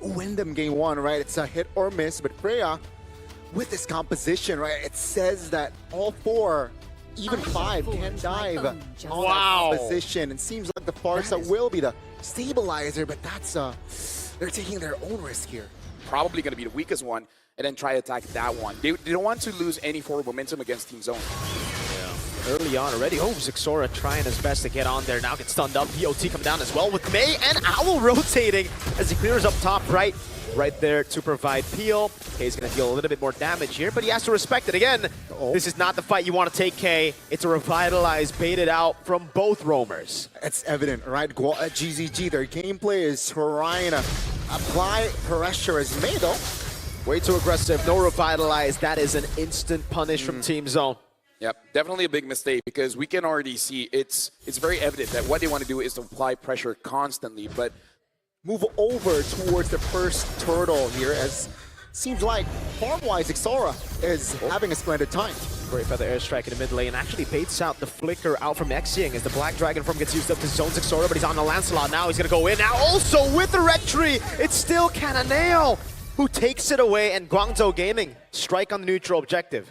win them game one, right? It's a hit or miss, but Freya, with this composition, right, it says that all 4, even 5, can dive on that composition. It seems like the Farsa will be the stabilizer, but that's they're taking their own risk here. Probably going to be the weakest one, and then try to attack that one. They don't want to lose any forward momentum against Team Zone. Early on already. Oh, Zixora trying his best to get on there. Now gets stunned up. DOT coming down as well with Mei and Owl rotating as he clears up top right there to provide peel. Kay's going to deal a little bit more damage here, but he has to respect it. Again, this is not the fight you want to take, Kay. It's a revitalized, baited out from both roamers. It's evident, right? GZG, their gameplay is trying to apply pressure as Mei, though. Way too aggressive. No revitalize. That is an instant punish from Team Zone. Yep, definitely a big mistake because we can already see it's very evident that what they want to do is to apply pressure constantly, but move over towards the first turtle here as seems like farm-wise Zixora is having a splendid time. Great feather airstrike in the mid lane. Actually baits out the flicker out from Xing as the Black Dragon form gets used up to zone Zixora, but he's on the Lancelot now. He's going to go in now. Also with the red tree, it's still Cananeo who takes it away, and Guangzhou Gaming strike on the neutral objective.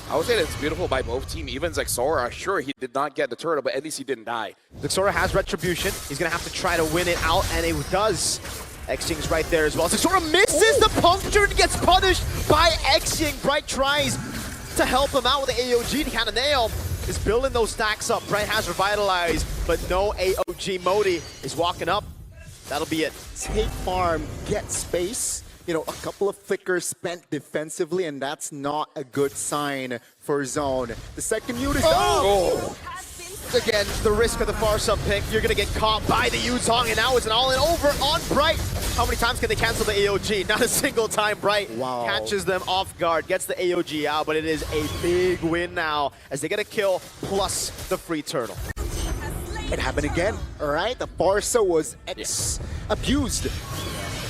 I would say that's beautiful by both teams. Even Zixora, sure, he did not get the turtle, but at least he didn't die. Zixora has Retribution. He's going to have to try to win it out, and it does. Xing's right there as well. Zixora misses the puncture and gets punished by Xing. Bright tries to help him out with the AOG. Cananeo is building those stacks up. Bright has revitalized, but no AOG. Modi is walking up. That'll be it. Take farm, get space. You know, a couple of flickers spent defensively, and that's not a good sign for Zone. The second unit is Again, the risk of the far sub pick. You're going to get caught by the Yuzong, and now it's an all-in over on Bright. How many times can they cancel the AOG? Not a single time. Bright catches them off guard, gets the AOG out, but it is a big win now as they get a kill plus the free turtle. It happened again, all right? The Farsa was abused.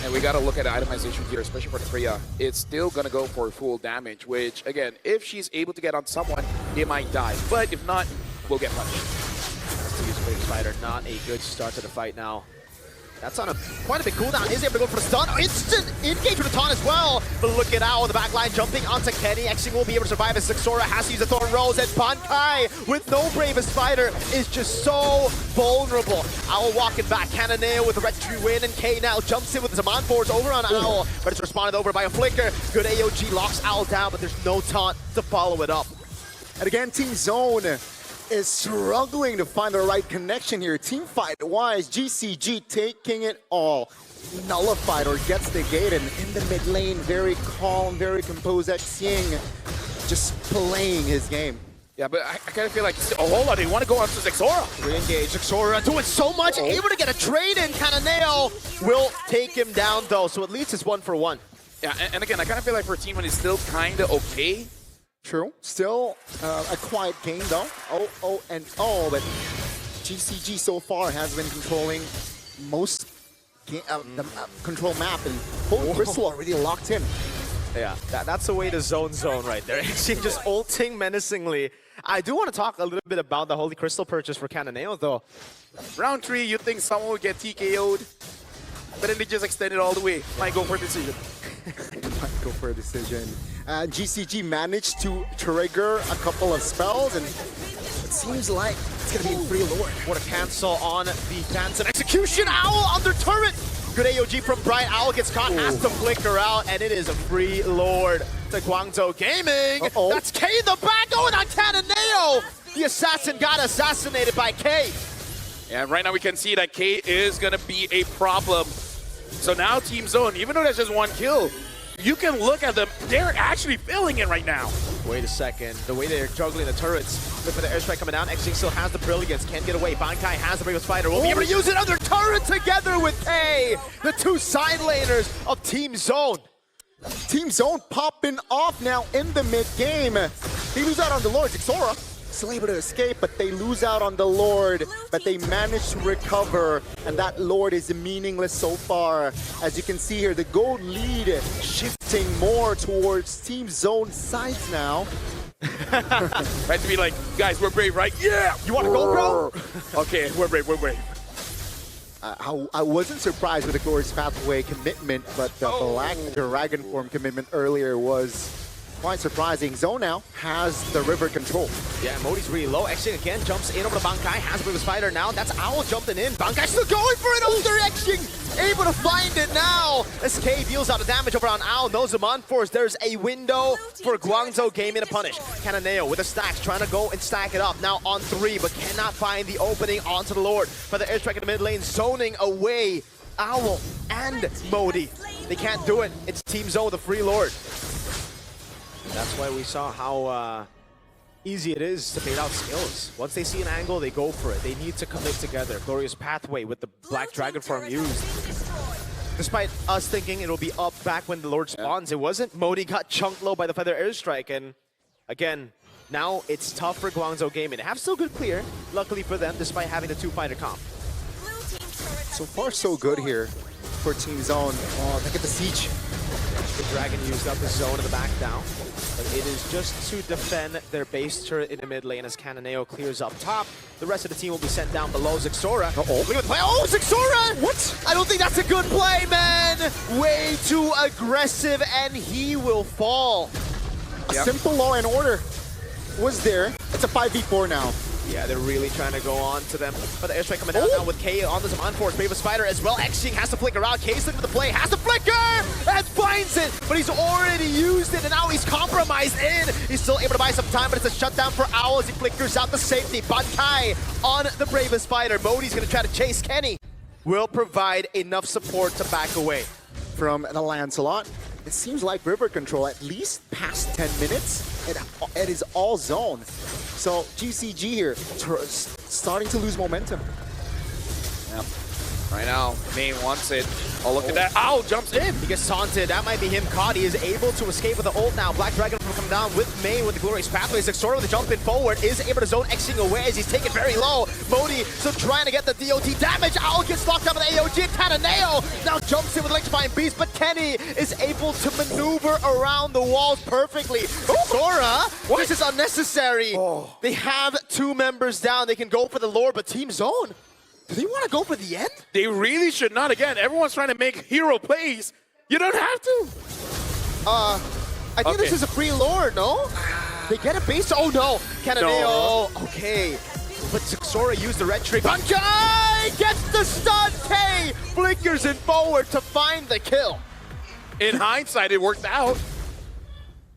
And we got to look at the itemization here, especially for the Freya. It's still going to go for full damage, which, again, if she's able to get on someone, they might die. But if not, we'll get punished. To use Brave Spider, not a good start to the fight now. That's on quite a big cooldown. Is able to go for the stun. Instant engage with the taunt as well. But look at Owl in the back line jumping onto Kenny. Xing will be able to survive as Zixora has to use the Thorn Rose. And Bankai with no Brave Spider is just so vulnerable. Owl walking back. Cananeo with a red tree win. And K now jumps in with the Zaman boards over on Owl. But it's responded over by a flicker. Good AOG locks Owl down, but there's no taunt to follow it up. And again, Team Zone is struggling to find the right connection here. Team fight-wise, GCG taking it all. Nullified or gets the gate, and in the mid lane, very calm, very composed. Xing just playing his game. Yeah, but I kind of feel like, oh, hold on, they want to go on to Zixora. Re-engage, Zixora doing so much, able to get a trade in. Cananeo will take him down though, so at least it's 1-for-1. Yeah, and again, I kind of feel like for Team 1 is still kind of okay. True. Still a quiet game though. But GCG so far has been controlling most the control map, and Holy Crystal already locked in. Yeah, that's the way to zone right there. Xing just ulting menacingly. I do want to talk a little bit about the Holy Crystal purchase for Cananeo though. Round 3, you think someone would get TKO'd, but then they just extend it all the way. Might go for a decision. Might go for a decision. GCG managed to trigger a couple of spells, and it seems like it's going to be free lord. What a cancel on the Phantom execution. Owl under turret. Good AOG from Bright. Owl gets caught, has to flicker out, and it is a free lord to Guangzhou Gaming. That's K in the back going on Cananeo. The assassin got assassinated by K. And right now we can see that K is going to be a problem. So now Team Zone, even though that's just one kill, you can look at them, they're actually feeling it right now. Wait a second, the way they're juggling the turrets. Look for the airstrike coming down. Xing still has the brilliance, can't get away. Bankai has the Brave Spider, will be able to use another turret together with K. The two side laners of Team Zone. Team Zone popping off now in the mid-game. They lose out on the Lord. Zixora still able to escape, but they lose out on the Lord. But they manage to recover, and that Lord is meaningless so far. As you can see here, the gold lead shifting more towards Team Zone sides now. Right to be like, guys, we're brave, right? Yeah! You want to go, bro? Okay, we're brave, we're brave. I wasn't surprised with the Glorious Pathway commitment, but the Black Dragon form commitment earlier was quite surprising. Zone now has the river control. Yeah, Modi's really low. Xing again jumps in over the Bankai, has a bit of a spider now. That's Owl jumping in. Bankai still going for it over Xing, able to find it now. SK deals out of damage over on Owl, knows him on force. There's a window for Guangzhou Gaming to punish. Cananeo with the stacks, trying to go and stack it up. Now on 3, but cannot find the opening onto the Lord. For the airstrike in the mid lane, zoning away Owl and Modi. They can't do it. It's Team Zone, the free Lord. That's why we saw how easy it is to bait out skills. Once they see an angle, they go for it. They need to commit together. Glorious Pathway with the Black Dragon form used. Despite us thinking it'll be up back when the Lord spawns, it wasn't. Modi got chunked low by the Feather Airstrike, and again, now it's tough for Guangzhou Gaming. They have still good clear, luckily for them, despite having the 2-fighter comp. So far, so good here for Team Zone. Oh, look at the siege. The Dragon used up the zone in the back down, but it is just to defend their base turret in the mid lane as Cananeo clears up top. The rest of the team will be sent down below. Zixora. Look at the play. Oh, Zixora! What? I don't think that's a good play, man! Way too aggressive, and he will fall. A simple law and order was there. It's a 5v4 now. Yeah, they're really trying to go on to them. But the airstrike coming down now with K on this on-force. Brave Spider as well. Xing has to flicker out. K's looking for the play. Has to flicker! And finds it! But he's already used it, and now he's compromised in. He's still able to buy some time, but it's a shutdown for Owl as he flickers out the safety. Bankai on the Brave Spider. Modi's going to try to chase Kenny. Will provide enough support to back away. From the Lancelot, it seems like river control at least past 10 minutes. It is all zone. So GCG here starting to lose momentum. Yep. Right now, Main wants it. Oh, look at that. Owl jumps in. He gets taunted. That might be him caught. He is able to escape with the ult now. Black Dragon will come down with Main with the Glorious Pathway. Zixora with the jump in forward is able to zone Xing away as he's taken very low. Modi still trying to get the DOT damage. Owl gets locked up with the AOG. Cananeo now jumps in with Electrifying Beast, but Kenny is able to maneuver around the walls perfectly. Zixora, this is unnecessary. They have 2 members down. They can go for the Lord, but Team Zone, do they want to go for the end? They really should not. Again, everyone's trying to make hero plays. You don't have to. I think this is a free Lord, no? They get a base. Oh no, Cananeo. No. Okay, but Zixora used the red tree. Bankai gets the stun. K flickers in forward to find the kill. In hindsight, it worked out.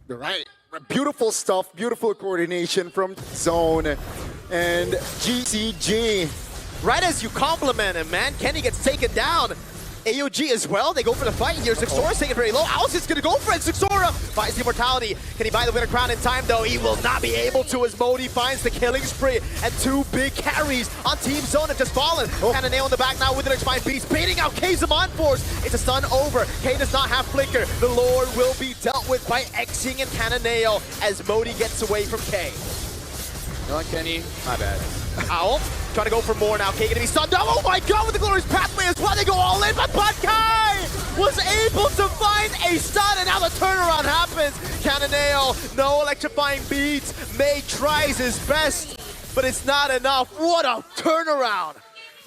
You're right. Beautiful stuff. Beautiful coordination from Zone and GCG. Right as you compliment him, man, Kenny gets taken down. AOG as well, they go for the fight here. Zixora's taking very low. Alice is going to go for it. Zixora finds the immortality. Can he buy the winner crown in time, though? He will not be able to as Modi finds the killing spree. And 2 big carries on Team Zone have just fallen. Cananeo in the back now with the Electrifying Beast, baiting out K's on force. It's a stun over. K does not have flicker. The Lord will be dealt with by Xing and Cananeo as Modi gets away from K. You know what, Kenny? My bad. Owl trying to go for more now. K gonna be stunned. Oh my god, with the Glorious Pathway as well. They go all in, but Bankai was able to find a stun, and now the turnaround happens. Cananeo, no Electrifying Beats. May tries his best, but it's not enough. What a turnaround.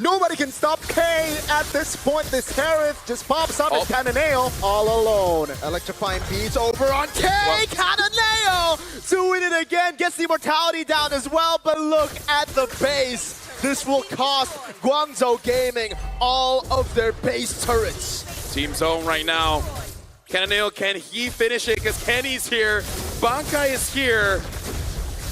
Nobody can stop K at this point. This Harith just pops up and Cananeo all alone. Electrifying Beats over on K. Cananeo doing it again. Gets the immortality down as well, but look at the base. This will cost Guangzhou Gaming all of their base turrets. Team Zone right now. Cananeo, can he finish it? Because Kenny's here. Bankai is here.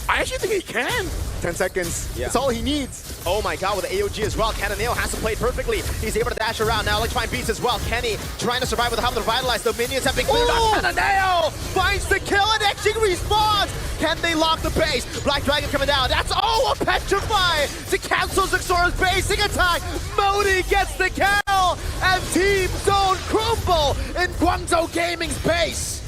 I actually think he can. 10 seconds. Yeah. That's all he needs. Oh my god, with the AOG as well. Cananeo has to play perfectly. He's able to dash around now. Electrifying Beats as well. Kenny trying to survive with the help of the Revitalize. The minions have been cleared out. Cananeo finds the kill and Xing respawns. Can they lock the base? Black Dragon coming down. That's a Petrify to cancel Zixora's basing attack. Modi gets the kill and Team Zone crumble in Guangzhou Gaming's base.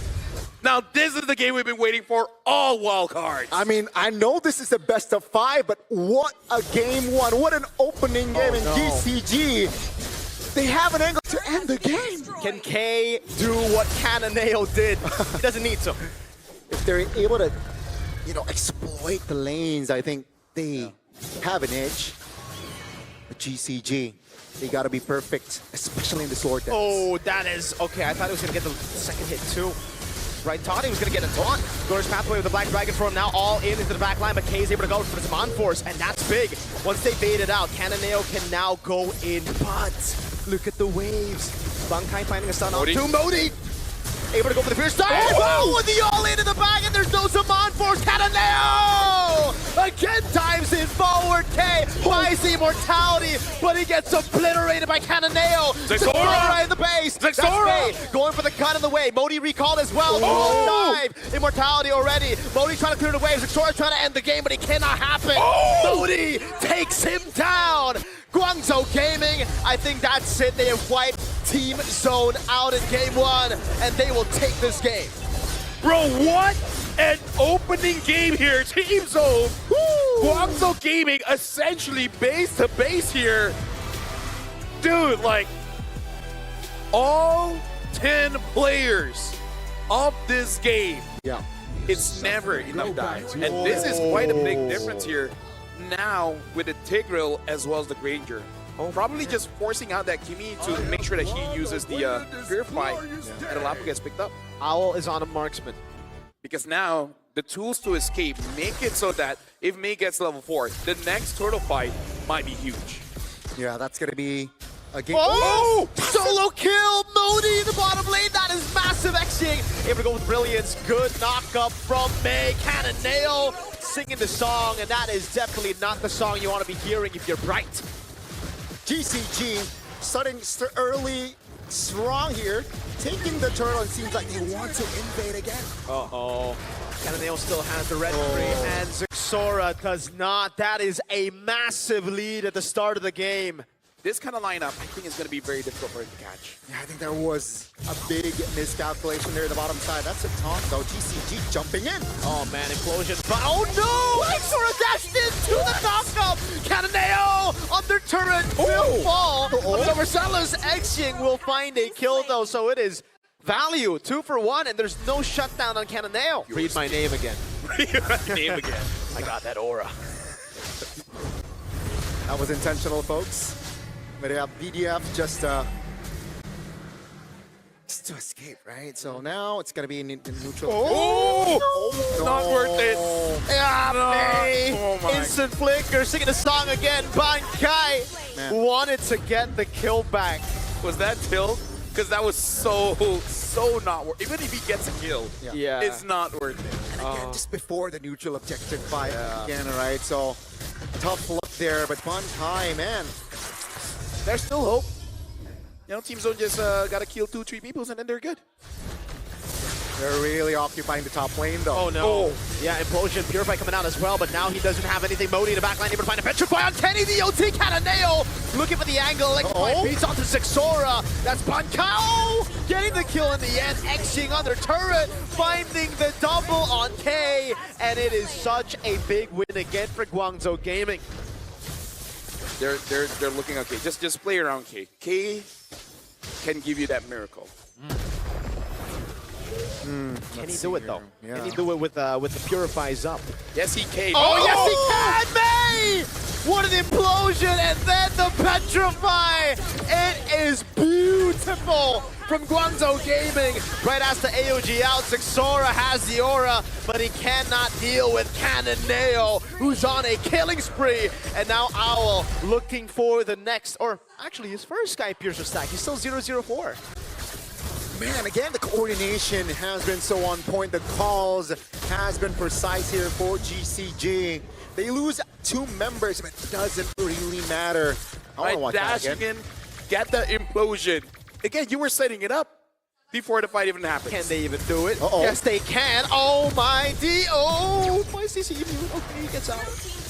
Now, this is the game we've been waiting for all wildcards. I mean, I know this is the best of 5, but what a game 1. What an opening game in GCG. They have an angle to end the game. Can K do what Cananeo did? He doesn't need to. If they're able to, exploit the lanes, I think they have an edge. But GCG, They gotta be perfect, especially in the sword dance. Oh, that is... Okay, I thought he was going to get the second hit too. Right, thought he was going to get a taunt. Glorious Pathway with the Black Dragon form now all in into the back line, but K is able to go for some on-force, and that's big. Once they bait it out, Cananeo can now go in, but look at the waves. Bankai finding a stun on to Modi. Able to go for the fierce dive. Oh, with the all-in the back, and there's no Saman force. Cananeo! Again times it forward. K buys the immortality, but he gets obliterated by Cananeo. Zexora in the base. Zexora going for the gun in the way. Modi recalled as well. Oh. Dive. Immortality already. Modi trying to clear the waves. Zexora trying to end the game, but it cannot happen. Modi takes him down. Guangzhou Gaming, I think that's it. They have wiped Team Zone out in game one, and they will take this game. Bro, what an opening game here. Team Zone, Guangzhou Gaming essentially base to base here. Dude, like, all 10 players of this game, it's never enough dives. And this is quite a big difference here. Now with the Tigreal as well as the Granger. Probably just forcing out that Kimi to make sure that he uses the Purify and the Lapu gets picked up. Owl is on a marksman. Because now the tools to escape make it so that if Mei gets level 4, the next turtle fight might be huge. Yeah, that's gonna be a game. Oh! Solo kill! Modi in the bottom lane. That is massive Xing. Able to go with brilliance. Good knock up from Mei. Cananeo singing the song, and that is definitely not the song you want to be hearing if you're bright. GCG starting early, strong here, taking the turtle, and seems like they want to invade again. Uh-oh. Cananeo still has the red tree, and Zexora does not. That is a massive lead at the start of the game. This kind of lineup, I think, is going to be very difficult for him to catch. Yeah, I think there was a big miscalculation there at the bottom side. That's a taunt, though. GCG jumping in. Oh, man, implosion. But, oh, no! Zexora dashed into the knockup! Cananeo on their turret will fall. But Marcelo's Xing will find a kill, though, so it is value. 2 for 1, and there's no shutdown on Cananeo. Read my name again. Read my name again. I got that aura. That was intentional, folks. But yeah, BDF just to escape, right? So now it's gonna be in neutral. Oh! Not worth it. Yeah, instant flicker, singing the song again. Bankai wanted to get the kill back. Was that tilt? Because that was so not worth it. Even if he gets a kill, it's not worth it. And again, just before the neutral objective fight again, right? So tough luck there, but Bankai, man. There's still hope. You know, Team Zone just got to kill 2-3 people and then they're good. They're really occupying the top lane, though. Oh, no. Yeah, Implosion, Purify coming out as well, but now he doesn't have anything. Modi in the backline, able to find a Petrify on Kenny, the OT Cananeo. Looking for the angle, electrify beats onto Zexora. That's Bankai getting the kill in the end. Xing on their turret, finding the double on K, and it is such a big win again for Guangzhou Gaming. They're looking okay. Just play around K. K can give you that miracle. Can he do it though? Yeah. Can he do it with the Purifies up? Yes, he can. Oh, yes, he can, Mei! What an implosion, and then the Petrify! It is beautiful from Guangzhou Gaming. Right as the AOG out, Zexora has the aura, but he cannot deal with Cananeo, who's on a killing spree. And now Owl looking for the next, or actually his first Sky Piercer stack. He's still 0-0-4. Man, again, the coordination has been so on point. The calls has been precise here for GCG. They lose 2 members, but it doesn't really matter. I want to watch that again. Get the implosion. Again, you were setting it up before the fight even happens. Can they even do it? Yes, they can. Oh, my D. Oh, my CC. Okay, he gets out.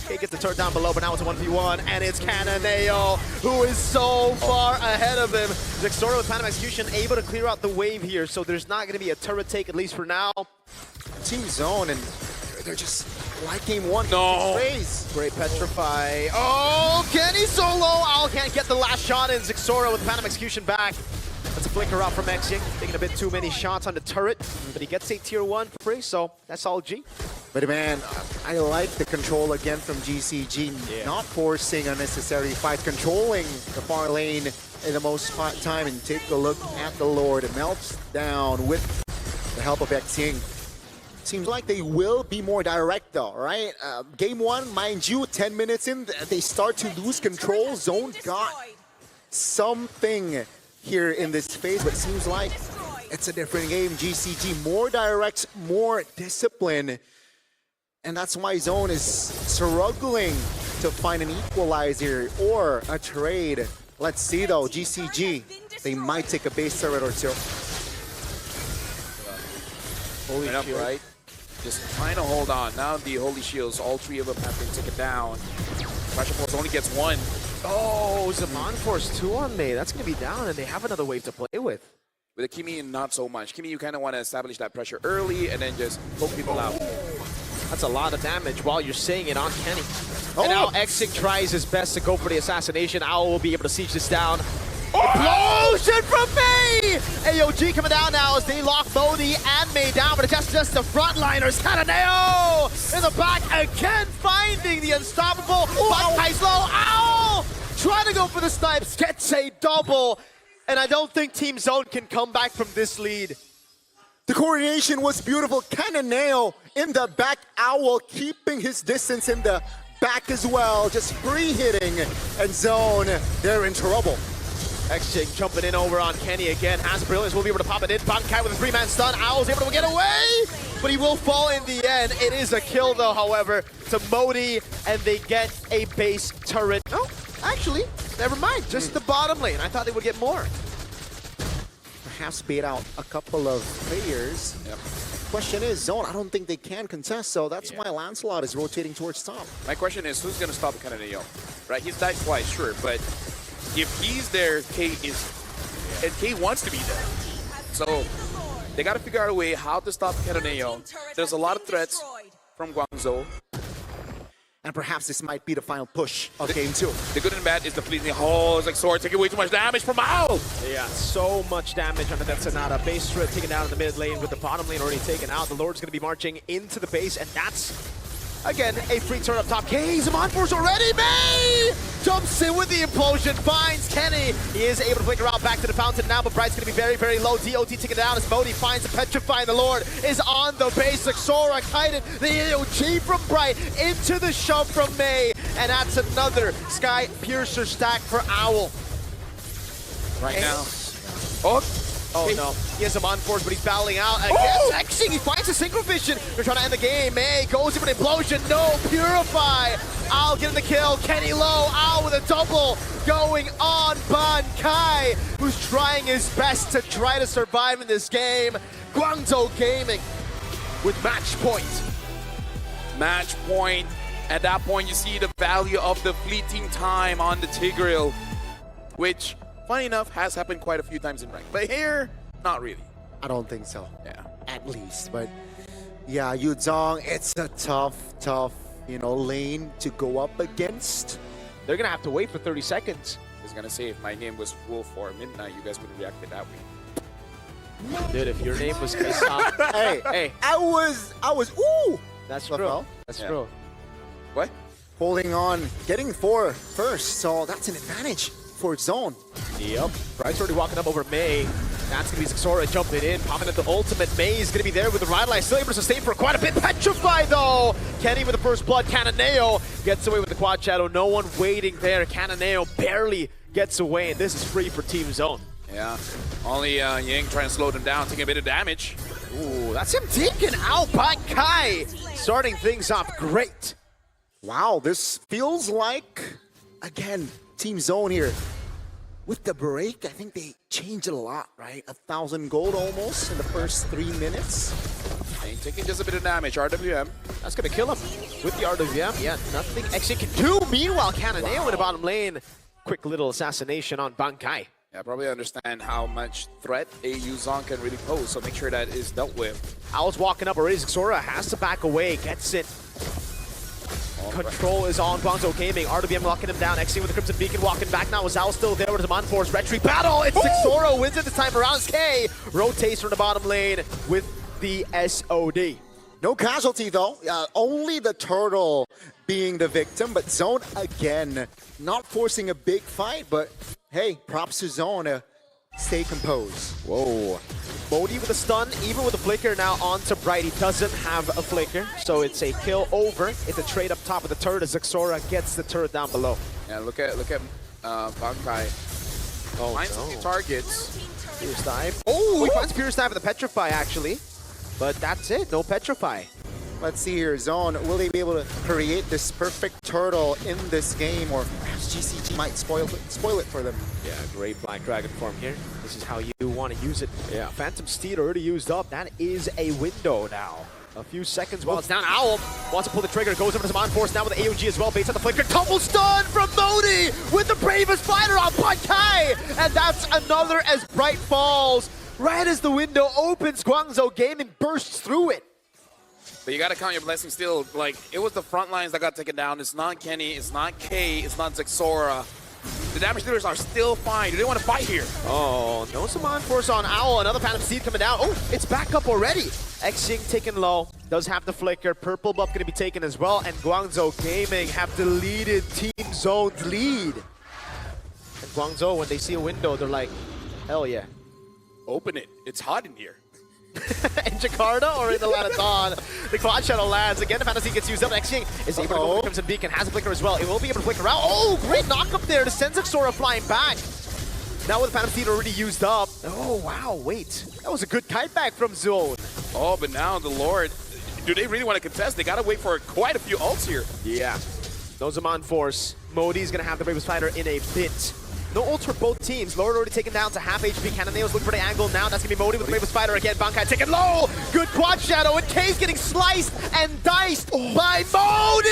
He gets the turret down below, but now it's a 1v1, and it's Cananeo, who is so far ahead of him. Zexora with Phantom Execution able to clear out the wave here, so there's not going to be a turret take, at least for now. Team Zone, and they're just like game 1. No. Great Petrify. Oh, Kenny solo. Owl can't get the last shot in. Zexora with Phantom Execution back. That's a flicker out from Xing, taking a bit too many shots on the turret, but he gets a tier 1 free, so that's all G. But man, I like the control again from GCG, not forcing unnecessary fights, controlling the far lane in the most time, and take a look at the Lord. It melts down with the help of Xing. Seems like they will be more direct though, right? Game 1, mind you, 10 minutes in, they start to lose control. Zone got something here in this phase, but it seems like it's a different game. GCG, more direct, more discipline. And that's why Zone is struggling to find an equalizer or a trade. Let's see though, GCG, they might take a base turret or two. Holy shield, right? Just trying to hold on. Now the Holy Shields, all 3 of them have been taken down. Pressure Force only gets 1. Oh, Zaman Force 2 on May. That's going to be down, and they have another wave to play with. With a Kimi, not so much. Kimi, you kind of want to establish that pressure early and then just poke people out. That's a lot of damage while you're saying it on Kenny. And now Xing tries his best to go for the assassination. Owl will be able to siege this down. Explosion from May! AOG coming down now as they lock Bodhi and May down, but it's just the frontliners. Kananeo in the back again, finding the unstoppable. Bankai's low. Ow! Trying to go for the snipes, gets a double. And I don't think Team Zone can come back from this lead. The coordination was beautiful. Kananeo in the back, Owl keeping his distance in the back as well, just free hitting, and Zone, they're in trouble. Xing jumping in over on Kenny again. Has brilliance, will be able to pop it in. Bankai with a 3-man stun. Owl's able to get away, but he will fall in the end. It is a kill though, however, to Modi, and they get a base turret. Oh, actually, never mind. Just the bottom lane. I thought they would get more. Perhaps bait out a couple of players. Question is, Zone, I don't think they can contest, so that's why Lancelot is rotating towards top. My question is, who's going to stop Kananeo? Right, he's died twice, sure, but if he's there, K is, and K wants to be there. So they got to figure out a way how to stop Kananeo. There's a lot of threats from Guangzhou. And perhaps this might be the final push of game 2. The good and bad is the fleeting. Oh, it's like Sword taking way too much damage from Owl. Yeah, so much damage under that Sonata. Base turret taken down in the mid lane with the bottom lane already taken out. The Lord's going to be marching into the base, and that's, again, a free turn up top. K, Zaman Force already. May jumps in with the implosion, finds Kenny. He is able to flicker out back to the fountain now, but Bright's going to be very, very low. DOT taken down as Modi finds the petrifying. The Lord is on the base. Sora kited the AOG from Bright into the shove from May, and that's another Sky Piercer stack for Owl. Right now. Oh no, he has Zaman Force, but he's battling out against Xing. He finds a synchro vision. They're trying to end the game. May goes in with an implosion. No, Purify. Owl getting the kill. Kenny low. Owl with a double going on Bankai, who's trying his best to try to survive in this game. Guangzhou Gaming with match point. Match point. At that point, you see the value of the fleeting time on the Tigreal, which, funny enough, has happened quite a few times in rank. But here, not really. I don't think so. Yeah. At least. But yeah, Yuzong, it's a tough, lane to go up against. They're going to have to wait for 30 seconds. I was going to say, if my name was full for midnight, you guys would react that way. Dude, if your name was Kisop. hey, I was, ooh! That's true. That's true. What? Holding on, getting 4 first, so that's an advantage for Zone. Yep. Bright's already walking up over May. That's going to be Sora jumping in, popping at the ultimate. May is going to be there with the ride line. Still able to sustain for quite a bit. Petrify, though. Kenny with the first blood. Kananeo gets away with the quad shadow. No one waiting there. Kananeo barely gets away, and this is free for Team Zone. Yeah. Only Ying trying to slow them down, taking a bit of damage. Ooh, that's him taking out Bankai. Starting things off great. Wow, this feels like, again, Team Zone here. With the break, I think they changed it a lot, right? 1,000 gold almost in the first 3 minutes. Ain't taking just a bit of damage. RWM. That's going to kill him with the RWM. Yeah, nothing Xing can do. Meanwhile, Kananeo in the bottom lane. Quick little assassination on Bankai. Yeah, probably understand how much threat a Yuzong can really pose, so make sure that is dealt with. Owl's walking up already. Sora has to back away, gets it. Control is on Guangzhou Gaming. RWM locking him down. Xing with the Crimson Beacon walking back now. Is Owl still there with the Zaman Force? Retreat battle. It's Sora wins it this time around. K rotates from the bottom lane with the SOD. No casualty though, only the turtle being the victim, but Zone again, not forcing a big fight, but hey, props to Zone, stay composed. Whoa. Modi with a stun, even with a flicker now onto Bright. He doesn't have a flicker, so it's a kill over. It's a trade up top of the turret as Xora gets the turret down below. Yeah, look at Bankai. Finds some targets. Pierce dive. Oh, he finds Pierce dive with the Petrify actually. But that's it, no Petrify. Let's see here, Zone, will they be able to create this perfect turtle in this game, or perhaps GCG might spoil it for them? Yeah, great Black Dragon form here. This is how you want to use it. Yeah, Phantom Steed already used up. That is a window now. A few seconds while it's down. Owl wants to pull the trigger, goes over to Zaman Force now with the AOG as well. Baits at the flicker. Tumble stun from Modi with the bravest fighter on Bankai. And that's another as Bright falls. Right as the window opens, Guangzhou Gaming bursts through it. But you gotta count your blessings still. Like, it was the front lines that got taken down. It's not Kenny, it's not K, it's not Xora. The damage dealers are still fine. Do they want to fight here? Oh, no Zaman Force on Owl. Another Phantom Steed coming down. Oh, it's back up already. Xing taken low. Does have the flicker. Purple buff going to be taken as well. And Guangzhou Gaming have deleted Team Zone's lead. And Guangzhou, when they see a window, they're like, hell yeah. Open it. It's hot in here. In Jakarta or in the Lanaton. The Quad Shadow lands. Again, the Fantasy gets used up. Xing is able to go for Crimson Beacon. Has a flicker as well. It will be able to flicker out. Oh, great knock up there to send Xora flying back. Now with the Phantom Steed already used up. Oh, wow, wait. That was a good kite back from Zone. Oh, but now the Lord, do they really want to contest? They got to wait for quite a few ults here. Yeah. No Zaman Force. Modi's going to have the bravest fighter in a bit. No ults for both teams. Lord already taken down to half HP. Cannonale's looking for the angle now. That's going to be Modi with the bravest fighter again. Bankai taken low. Good quad shadow. And K's getting sliced and diced by Modi.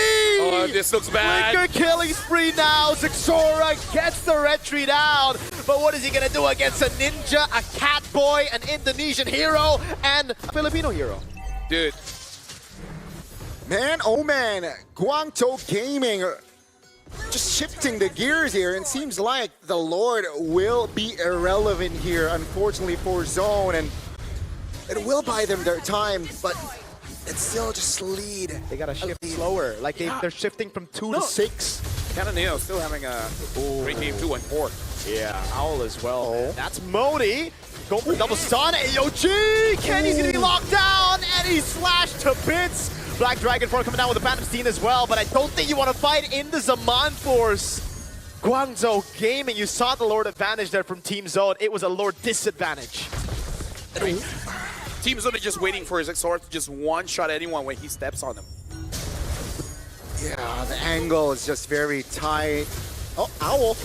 Oh, this looks bad. Flicker killing spree now. Xora gets the retreat down. But what is he going to do against a ninja, a cat boy, an Indonesian hero, and a Filipino hero? Dude. Man, oh man, Guangzhou Gaming just shifting the gears here, and seems like the Lord will be irrelevant here, unfortunately for Zone, and it will buy them their time, but it's still just lead. They gotta shift slower, like they're shifting from 2 to 6. Cannonale still having a great game 2 and 4. Yeah, Owl as well. That's Modi. Going for a double stun. AOG! Kenny's gonna be locked down, and he's slashed to bits. Black Dragon form coming down with the Phantom Steed as well, but I don't think you want to fight in the Zaman Force. Guangzhou Gaming, you saw the Lord advantage there from Team Zone. It was a Lord disadvantage. Team Zone is just waiting for his Xora to just one-shot anyone when he steps on them. Yeah, the angle is just very tight. Oh, Owl.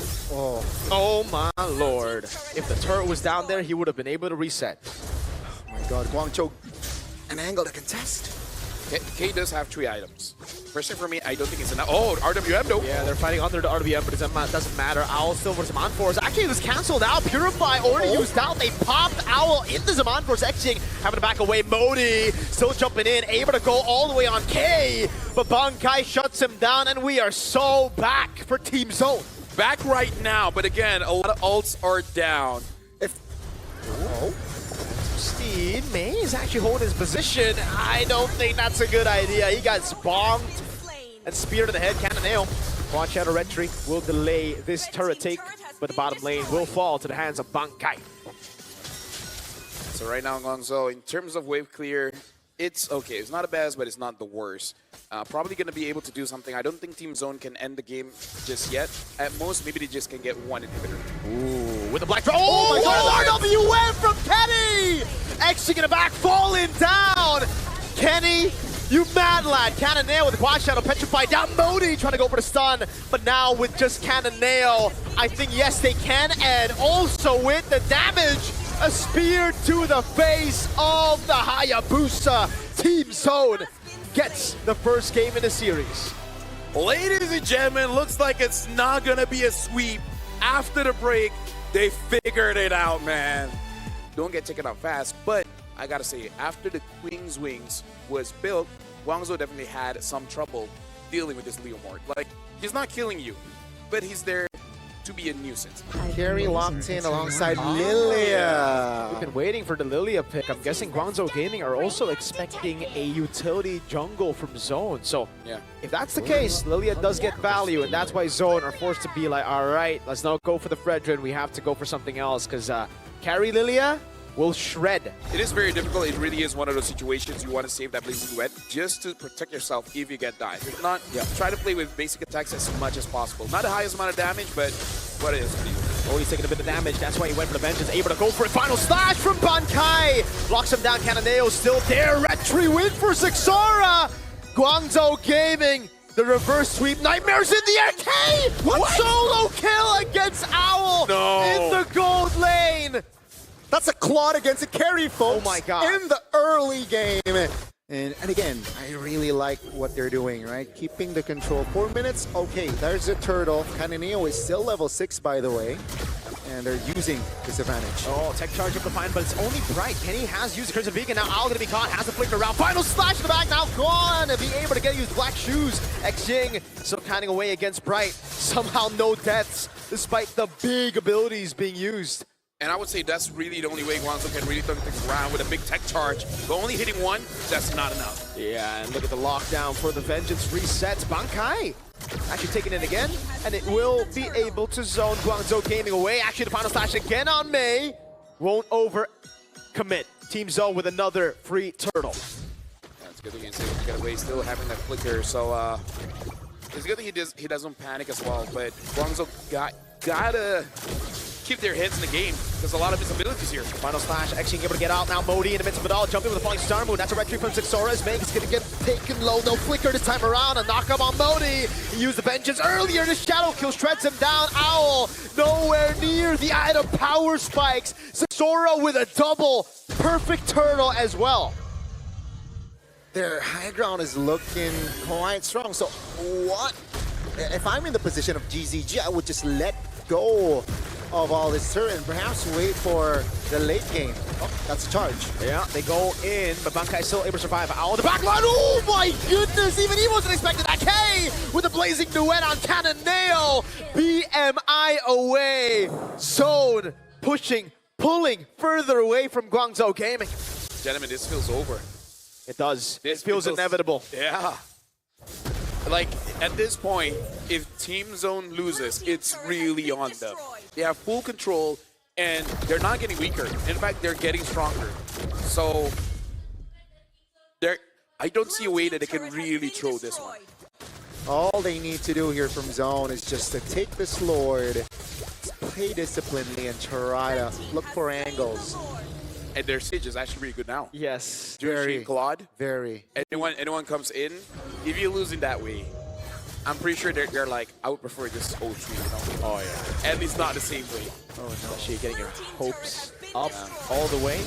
Oh my Lord. If the turret was down there, he would have been able to reset. Oh my God, Guangzhou, an angle to contest. K does have 3 items. Personally for me, I don't think it's enough. Oh, RWM though. Yeah, they're fighting under the RWM, but it doesn't matter. Owl still for Zaman Force. Actually, it was canceled out. Purify already used out. They popped Owl into Zaman Force. Xing having to back away. Modi still jumping in, able to go all the way on K. But Bankai shuts him down, and we are so back for Team Zone. Back right now, but again, a lot of ults are down. Steed, May is actually holding his position. I don't think that's a good idea. He got bombed and spear to the head. Cannonale. Quad Shadow Retreat will delay this turret take, but the bottom lane will fall to the hands of Bankai. So right now, Guangzhou, in terms of wave clear, it's okay. It's not the best, but it's not the worst. Probably going to be able to do something. I don't think Team Zone can end the game just yet. At most, maybe they just can get 1 inhibitor. Ooh, with the black draw. Oh my God, RWM from Kenny! Xing in the back, falling down. Kenny, you mad lad. Cannonale with the Quad Shadow, Petrify down. Modi trying to go for the stun. But now with just Cannonale, I think yes, they can. And also with the damage, a spear to the face of the Hayabusa. Team Zone gets the first game in the series. Ladies and gentlemen, looks like it's not going to be a sweep. After the break, they figured it out, man. Don't get taken out fast, but I got to say, after the Queen's Wings was built, Guangzhou definitely had some trouble dealing with this Leomord. Like, he's not killing you, but he's there to be a nuisance. Carry locked in alongside Lilia. We've been waiting for the Lilia pick. I'm guessing Guangzhou Gaming are also expecting a utility jungle from Zone. So Yeah. if that's the case, Lilia does get value, and that's why Zone are forced to be like, all right, let's not go for the Fredrin. We have to go for something else, because carry Lilia will shred. It is very difficult. It really is one of those situations you want to save that Blazing Duet just to protect yourself if you get died. If not, try to play with basic attacks as much as possible. Not the highest amount of damage, but what it is for you. Oh, he's taking a bit of damage. That's why he went for the Vengeance. Able to go for a final slash from Bankai. Locks him down. Cananeo still there. Retry win for Zixora. Guangzhou Gaming. The reverse sweep. Nightmares in the arcade. What? Solo kill against Owl. No. In the gold lane. That's a Claude against a carry, folks. Oh my God. In the early game. And again, I really like what they're doing, right? Keeping the control. 4 minutes, okay, there's a turtle. Cananeo is still level 6, by the way. And they're using disadvantage. Oh, tech charge up the fine, but it's only Bright. Kenny has used the Crimson Beacon. Now Owl gonna be caught. Has to flicker around. Final slash in the back. Now gone. And be able to get used black shoes. Xing still counting away against Bright. Somehow no deaths, despite the big abilities being used. And I would say that's really the only way Guangzhou can really turn things around with a big tech charge. But only hitting one, that's not enough. Yeah, and look at the lockdown for the Vengeance resets. Bankai actually taking it again, and it will be able to zone Guangzhou Gaming away. Actually, the final slash again on Mei. Won't over commit. Team Zone with another free turtle. Yeah, it's good that he can get away, still having that flicker. So it's good that he doesn't panic as well. But Guangzhou gotta keep their heads in the game. There's a lot of disabilities here. Final slash, Xing able to get out now. Modi in the midst of it all, jumping with a falling star moon. That's a retry from Zixora. As Meg is going to get taken low. No flicker this time around. A knock up on Modi. He used the Vengeance earlier. The Shadow Kill shreds him down. Owl nowhere near the item power spikes. Zixora with a double. Perfect turtle as well. Their high ground is looking quite strong. So what? If I'm in the position of GZG, I would just let go of all this turret and perhaps wait for the late game. Oh, that's a charge. Yeah, They go in, but Bankai still able to survive. Owl in the back line. Oh my goodness, even he wasn't expecting that. K with a blazing duet on Cananeo. BMI away. Zone pushing, pulling further away from Guangzhou Gaming. Gentlemen, this feels over. It does. This It feels inevitable. Yeah. Like, at this point, if Team Zone loses, it's really on them. They have full control, and they're not getting weaker. In fact, they're getting stronger. So, I don't see a way that they can really throw this one. all they need to do here from Zone is just to take this Lord, play disciplinedly, and try to look for angles. And their Siege is actually really good now. Yes. Very. Claude. Very. Anyone comes in, if you lose in that way, I'm pretty sure they're like, I would prefer just 0-3, you know? Oh, yeah. At least not the same way. Oh, no. Especially getting your hopes up all the way.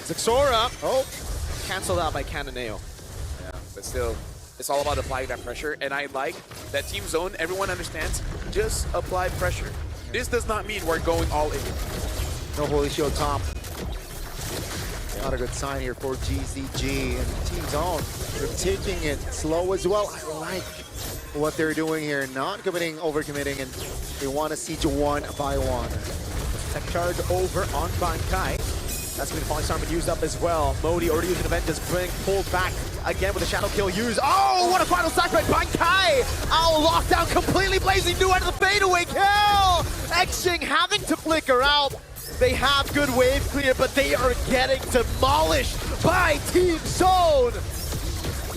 Zixora. Oh, canceled out by Cananeo. Yeah, but still, it's all about applying that pressure. And I like that Team Zone, everyone understands, just apply pressure. This does not mean we're going all in. No Holy Shield top. Not a good sign here for GZG and Team Zone. They're taking it slow as well. I like what they're doing here. Not committing, overcommitting, and they want to siege one by one. Tech charge over on Bankai. That's going to be Falling Starman used up as well. Modi already using the Vengeance, pulled back again with a Shadow Kill used. Oh, what a final slash by Bankai! Owl locked down completely, blazing new out of the fadeaway kill! Xing having to flicker out. They have good wave clear, but they are getting demolished by Team Zone.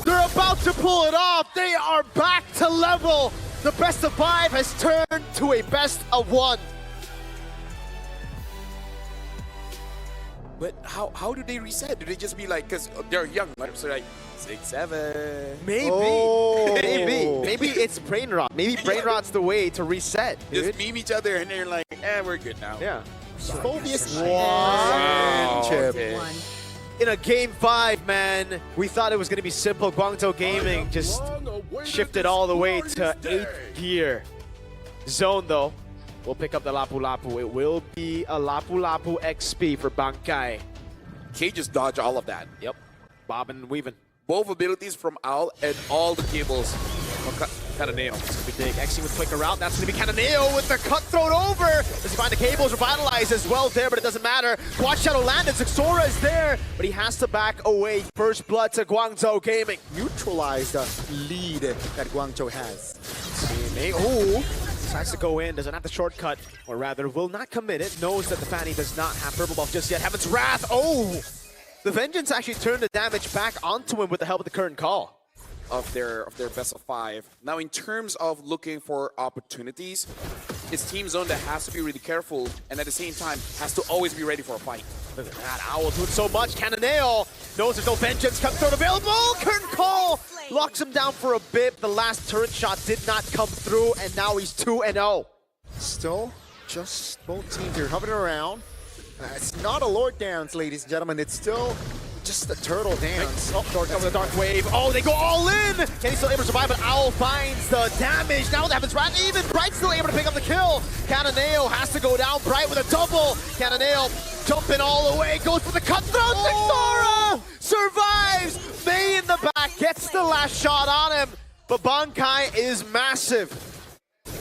They're about to pull it off. They are back to level. The best of 5 has turned to a best of 1. But how do they reset? Do they just be like, because they're young, right? So like 6, 7. Maybe. Oh. Maybe it's Brain Rot. Maybe Brain Rot's the way to reset, dude. Just meme each other and they're like, we're good now. Yeah. Phobius Wow. chip. Okay. In a game 5, man, we thought it was going to be simple. Guangzhou Gaming just shifted all the way to 8th gear. Zone, though, will pick up the Lapu Lapu. It will be a Lapu Lapu XP for Bankai. K just dodge all of that. Yep. Bobbing and weaving. Both abilities from Owl and all the cables Kind of nailed. It's gonna be big. Exing with quicker route. That's gonna be Cananeo with the cutthroat over. Does he find the cables? Revitalize as well there, but it doesn't matter. Quad Shadow landed. Xora is there, but he has to back away. First blood to Guangzhou Gaming. Neutralize the lead that Guangzhou has. Ooh. Decides to go in, doesn't have the shortcut, or rather will not commit it. Knows that the Fanny does not have purple buff just yet. Heaven's Wrath. Oh! The Vengeance actually turned the damage back onto him with the help of the current call. Of their best of 5. Now, in terms of looking for opportunities, it's Team Zone that has to be really careful, and at the same time has to always be ready for a fight. Look at that, Owl doing so much. Cananeo knows there's no Vengeance. Cutthroat available. Curtain call locks him down for a bit. The last turret shot did not come through, and now he's 2-0. Still, just both teams here hovering around. It's not a Lord dance, ladies and gentlemen. It's still just a turtle dance. Oh, Dark over the Dark Wave. Oh, they go all in! Kenny's still able to survive, but Owl finds the damage. Now that happens right even. Bright's still able to pick up the kill. Cananeo has to go down. Bright with a double. Cananeo jumping all the way. Goes for the cutthroat. Xora survives. May in the back gets the last shot on him. But Bankai is massive.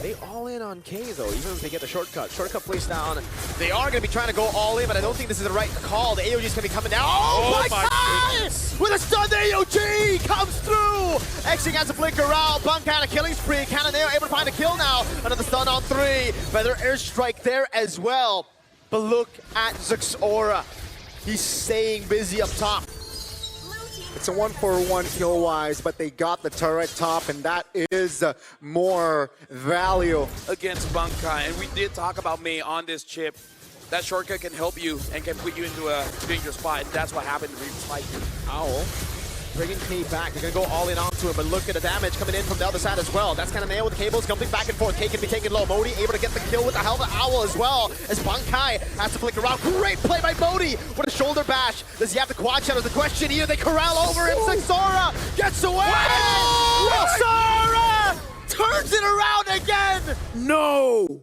They all in on K though, even if they get the shortcut. Shortcut placed down. They are going to be trying to go all in, but I don't think this is the right call. The AOG is going to be coming down. Oh my God! With a stun, the AOG comes through! Exing has a flicker out. Bankai on a killing spree. Cananeo able to find a kill now. Another stun on 3. Feather airstrike there as well. But look at Xora. He's staying busy up top. It's a 1-for-1 kill-wise, but they got the turret top, and that is more value. Against Bankai, and we did talk about May on this chip. That shortcut can help you and can put you into a dangerous spot, and that's what happened in the previous fight. Owl bringing K back. They're going to go all in onto him, but look at the damage coming in from the other side as well. That's kind of nailed with the cables, jumping back and forth. K can be taken low. Modi able to get the kill with the helmet Owl as well, as Bankai has to flick around. Great play by Modi with a shoulder bash. Does he have the quad shadows? The question here, they corral over him. Xora gets away! Xora turns it around again! No!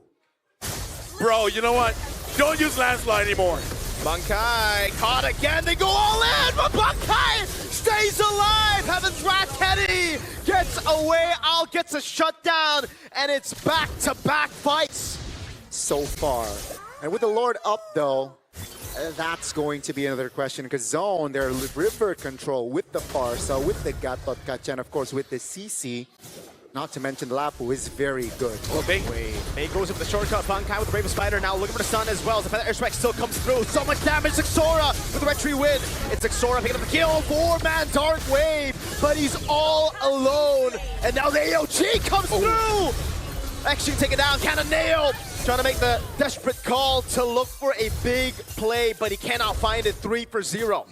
Bro, you know what? Don't use landslide anymore. Bankai caught again. They go all in, but Bankai stays alive. Heaven's Wrath Kenny gets away. Owl gets a shutdown, and it's back-to-back fights so far. And with the Lord up, though, that's going to be another question, because Zone, their river control with the Farsa, with the Gatot Kacha, and of course with the CC, not to mention Lapu, is very good. Oh, May goes in with the shortcut. Bankai with the Brave Spider now looking for the stun as well. The Feather Airstrike still comes through. So much damage. Xora with the retry win. It's Xora picking up the kill. 4-man Dark Wave, but he's all alone. And now the AOG comes through. Actually taken down. Cananeo trying to make the desperate call to look for a big play, but he cannot find it. 3-for-0.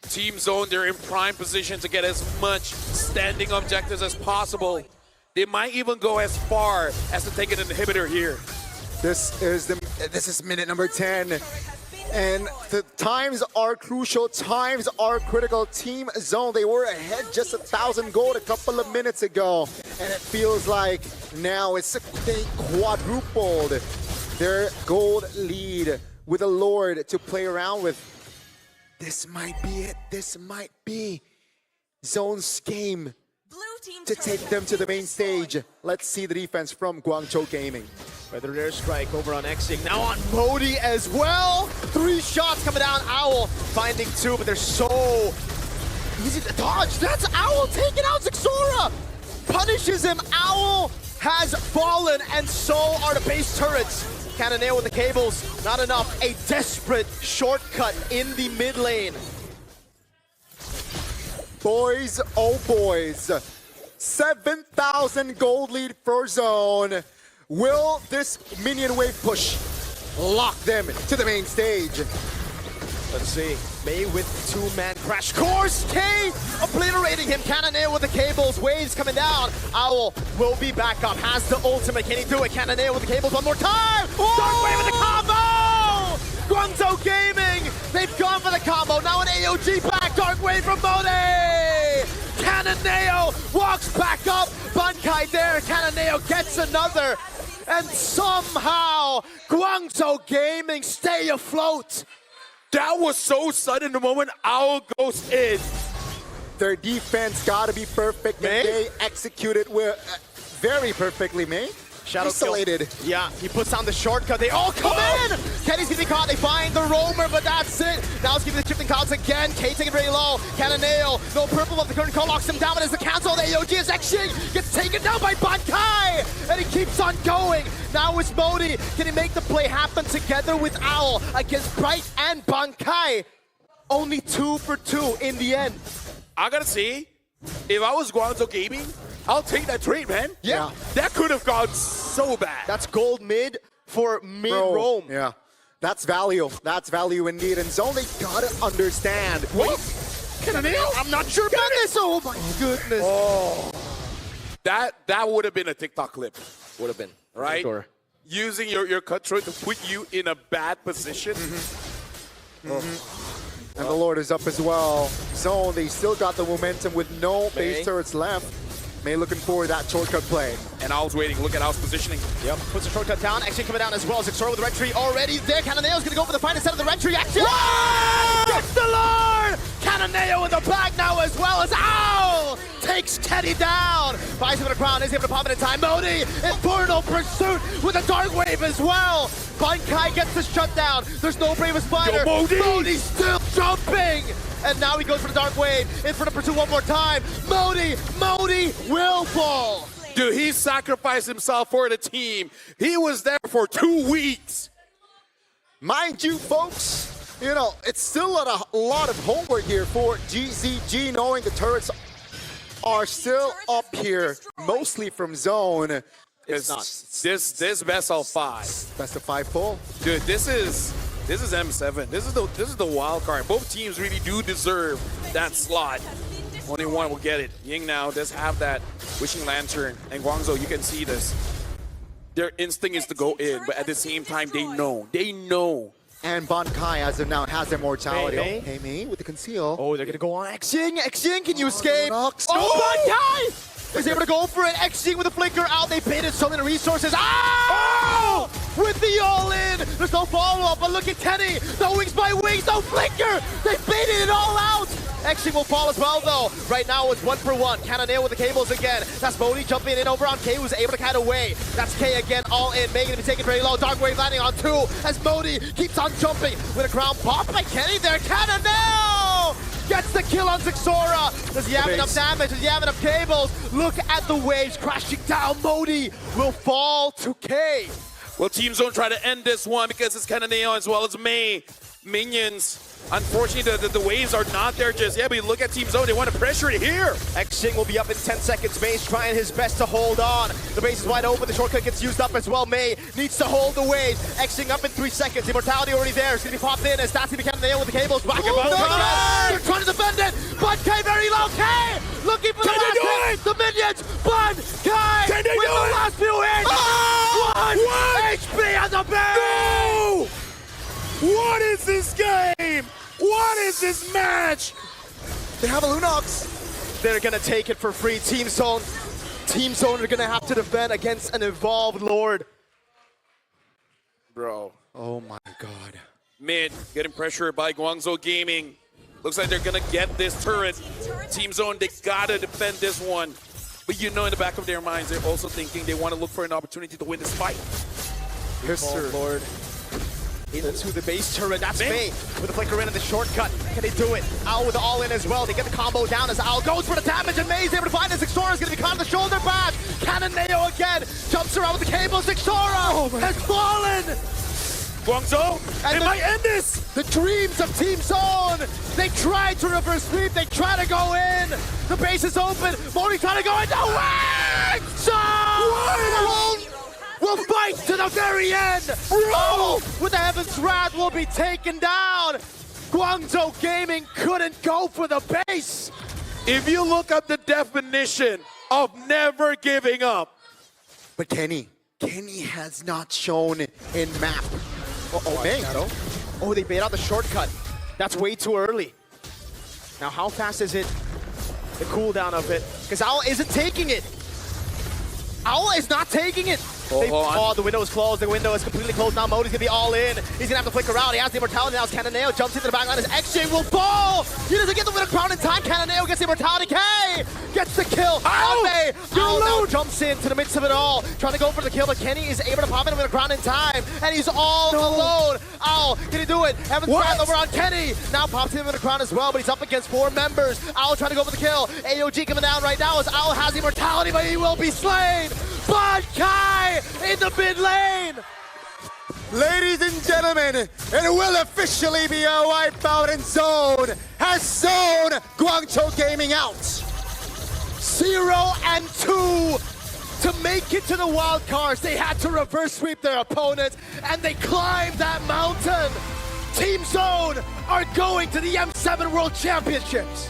Team Zone, they're in prime position to get as much standing objectives as possible. They might even go as far as to take an inhibitor here. This is minute number 10. And the times are crucial, times are critical. Team Zone, they were ahead just 1,000 gold a couple of minutes ago. And it feels like now they quadrupled their gold lead with a Lord to play around with. This might be it. This might be Zone's game to take them to the main stage. Let's see the defense from Guangzhou Gaming. Feather Airstrike over on Exing. Now on Modi as well. 3 shots coming down. Owl finding 2, but they're so easy to dodge. That's Owl taking out Xora. Punishes him. Owl has fallen, and so are the base turrets. Cananeo with the cables. Not enough. A desperate shortcut in the mid lane. Boys, oh boys. 7,000 gold lead for Zone. Will this minion wave push lock them to the main stage? Let's see. May with 2-man crash course. K obliterating him. Cananeo with the cables. Waves coming down. Owl will be back up. Has the ultimate. Can he do it? Cananeo with the cables one more time. Dark Wave with the combo! Guangzhou Gaming. They've gone for the combo. Now an AOG back. Dark Wave from Mode. Cananeo walks back up. Bankai there. Cananeo gets another. And somehow Guangzhou Gaming stay afloat. That was so sudden the moment Owl goes in. Their defense gotta be perfect, and they executed with very perfectly, May. Shadow Isolated. Kill. Yeah, he puts down the shortcut. They all come in! Kenny's gonna be caught. They find the roamer, but that's it. Now it's giving the shifting clouds again. K taking it very low. Canoneo, no purple of the current call locks him down, but as the cancel, the AOG is Xing gets taken down by Bankai! And he keeps on going. Now it's Modi. Can he make the play happen together with Owl against Bright and Bankai? Only 2 for 2 in the end. I gotta say, if I was Guangzhou Gaming, I'll take that trade, man. Yeah. That could have gone so bad. That's gold mid for mid-roam. Yeah. That's value. That's value indeed. And Zone, they gotta understand. What? Canoneo? I'm not sure about this. Oh my goodness. Oh. That would have been a TikTok clip. Would have been. Right? Sure. Using your cut throat to put you in a bad position. And the Lord is up as well. Zone, they still got the momentum with no base turrets left. May looking for that shortcut play. And Owl's waiting. Look at Owl's positioning. Yep. Puts the shortcut down. Action coming down as well. Zixora with the red tree already there. Canoneo's gonna go for the finest set of the red tree. Action! Gets the Lord! Canoneo in the back now as well as Owl takes Kenny down. Buys him with a crown. Is able to pop it in time. Modi, Infernal Pursuit with a Dark Wave as well. Bankai gets the shutdown. There's no Bravest Spider. Modi! Modi's still jumping. And now he goes for the Dark Wave. In front of Pursuit one more time. Modi will fall. Dude, he sacrificed himself for the team. He was there for 2 weeks. Mind you, folks, you know, it's still a lot of homework here for GZG, knowing the turrets are still up here, mostly from Zone. It's not. This best of 5. Best of 5 pull. Dude, this is M7. This is the wild card. Both teams really do deserve that slot. Only one will get it. Ying now does have that Wishing Lantern, and Guangzhou, you can see this. Their instinct is to go in, but at the same time, they know. They know. And Bankai, as of now, has immortality. Hey, Hey, me with the conceal. Oh, they're gonna go on Xing. Xing, can you escape? Nox. Oh, Bankai is able to go for it. Xing with the flicker out. They baited so many resources. Oh! With the all-in. There's no follow-up, but look at Kenny. No wings by wings, no flicker. They baited it all out. Xing will fall as well, though. Right now, it's 1 for 1. Canoneo with the cables again. That's Modi jumping in over on K, who's able to kite away. That's K again, all in. May gonna be taken very low. Dark Wave landing on 2 as Modi keeps on jumping with a ground pop by Kenny there. Canoneo gets the kill on Zixora. Does he have enough damage? Does he have enough cables? Look at the waves crashing down. Modi will fall to K. Well, Team Zone try to end this one because it's Canoneo as well as May. Minions. Unfortunately, the waves are not there just yet, but look at Team Zone. They want to pressure it here. Xing will be up in 10 seconds. May's trying his best to hold on. The base is wide open. The shortcut gets used up as well. May needs to hold the wave. Xing up in 3 seconds. Immortality already there. It's going to be popped in as that's going to be Canoneo with the cables. Back and they're trying to defend it. But K very low. K looking for the last hit. The minions. But K with the last few hits. 1 HP on the base. No! What is this game? What is this match? They have a Lunox. They're gonna take it for free. Team Zone are gonna have to defend against an evolved Lord. Bro. Oh my god. Mid, getting pressured by Guangzhou Gaming. Looks like they're gonna get this turret. Team Zone, they gotta defend this one. But you know in the back of their minds, they're also thinking they want to look for an opportunity to win this fight. Yes, sir. Lord. Into the base turret. That's May with the flicker in and the shortcut. Can they do it? Owl with the all-in as well. They get the combo down as Owl goes for the damage, and May's able to find it. Zixora is going to be caught on the shoulder bash. Canoneo again jumps around with the cable. Zixora has fallen. Guangzhou, And it might end this. The dreams of Team Zone. They tried to reverse sweep. They try to go in. The base is open. Modi trying to go in. No way! Zone will fight to the very end. Oh, with the Heaven's Wrath will be taken down. Guangzhou Gaming couldn't go for the base. If you look up the definition of never giving up. But Kenny has not shown in map. May. Oh, they bait out the shortcut. That's way too early. Now, how fast is it? The cooldown of it. Because Owl isn't taking it. Owl is not taking it. The window is closed. The window is completely closed now. Mody's gonna be all in. He's gonna have to flicker out. He has the immortality now. Cananeo jumps into the back line. His XJ will fall. He doesn't get the winner crown in time. Cananeo gets the immortality. K gets the kill. Ow now jumps into the midst of it all, trying to go for the kill, but Kenny is able to pop in with a crown in time, and he's all alone. Owl, can he do it? Heaven's Wrath over on Kenny. Now pops in with a crown as well, but he's up against 4 members. Owl trying to go for the kill. AOG coming down right now as Owl has immortality, but he will be slain. But Kai in the mid lane. Ladies and gentlemen, it will officially be a wipeout, and Zone has zone Guangzhou Gaming out. 0-2 to make it to the wild cards. They had to reverse sweep their opponents, and they climbed that mountain. Team Zone are going to the M7 World Championships.